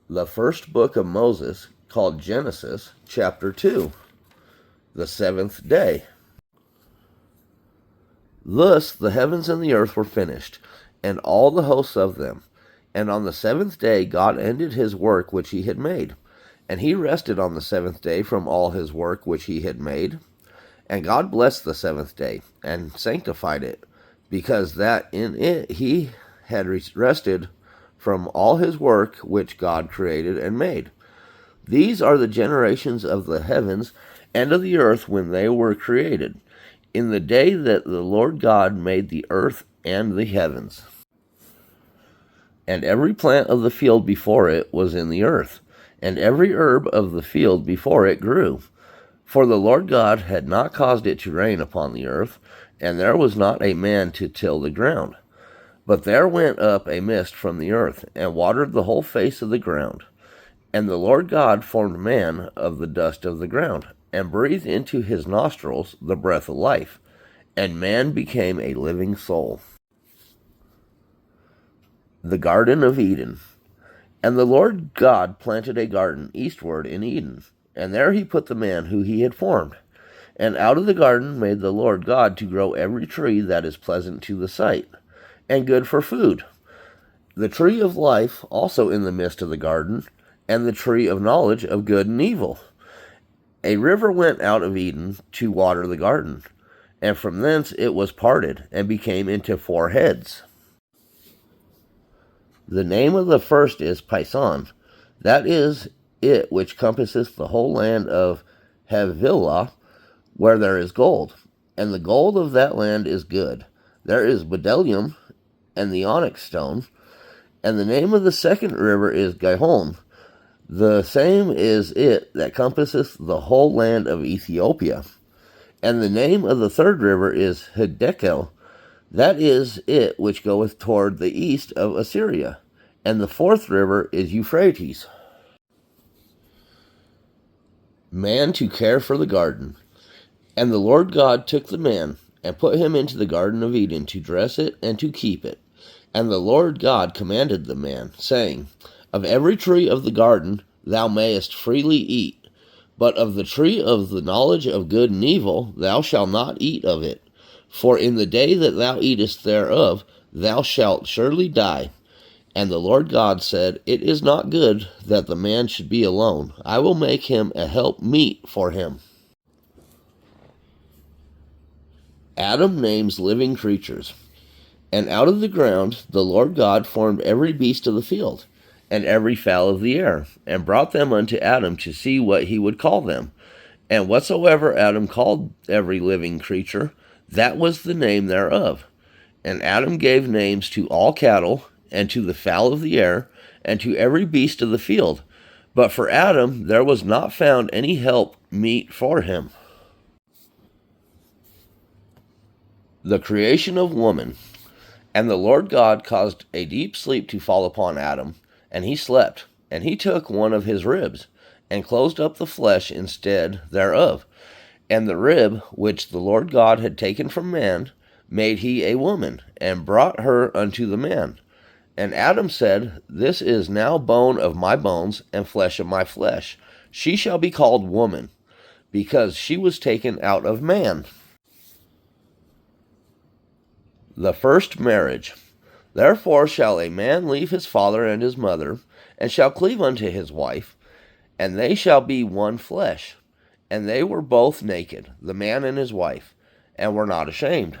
The first book of Moses, called Genesis, chapter 2, the seventh day. Thus the heavens and the earth were finished, and all the hosts of them. And on the seventh day God ended his work which he had made. And he rested on the seventh day from all his work which he had made. And God blessed the seventh day, and sanctified it, because that in it he had rested from all his work which God created and made. These are the generations of the heavens and of the earth when they were created, in the day that the Lord God made the earth and the heavens. And every plant of the field before it was in the earth, and every herb of the field before it grew. For the Lord God had not caused it to rain upon the earth, and there was not a man to till the ground. But there went up a mist from the earth, and watered the whole face of the ground. And the Lord God formed man of the dust of the ground, and breathed into his nostrils the breath of life, and man became a living soul. The Garden of Eden. And the Lord God planted a garden eastward in Eden, and there he put the man who he had formed. And out of the garden made the Lord God to grow every tree that is pleasant to the sight, and good for food. The tree of life also in the midst of the garden, and the tree of knowledge of good and evil. A river went out of Eden to water the garden, and from thence it was parted, and became into four heads. The name of the first is Pison, that is it which compasseth the whole land of Havilah, where there is gold, and the gold of that land is good. There is bdellium, and the onyx stone. And the name of the second river is Gihon. The same is it that compasseth the whole land of Ethiopia. And the name of the third river is Hiddekel. That is it which goeth toward the east of Assyria. And the fourth river is Euphrates. Man to care for the garden. And the Lord God took the man, and put him into the garden of Eden to dress it and to keep it. And the Lord God commanded the man, saying, Of every tree of the garden thou mayest freely eat, but of the tree of the knowledge of good and evil thou shalt not eat of it. For in the day that thou eatest thereof thou shalt surely die. And the Lord God said, It is not good that the man should be alone. I will make him a help meet for him. Adam names living creatures. And out of the ground the Lord God formed every beast of the field, and every fowl of the air, and brought them unto Adam to see what he would call them. And whatsoever Adam called every living creature, that was the name thereof. And Adam gave names to all cattle, and to the fowl of the air, and to every beast of the field. But for Adam there was not found any help meet for him. The creation of woman. And the Lord God caused a deep sleep to fall upon Adam, and he slept. And he took one of his ribs, and closed up the flesh instead thereof. And the rib which the Lord God had taken from man made he a woman, and brought her unto the man. And Adam said, This is now bone of my bones, and flesh of my flesh. She shall be called woman, because she was taken out of man. The first marriage. Therefore shall a man leave his father and his mother, and shall cleave unto his wife, and they shall be one flesh. And they were both naked, the man and his wife, and were not ashamed.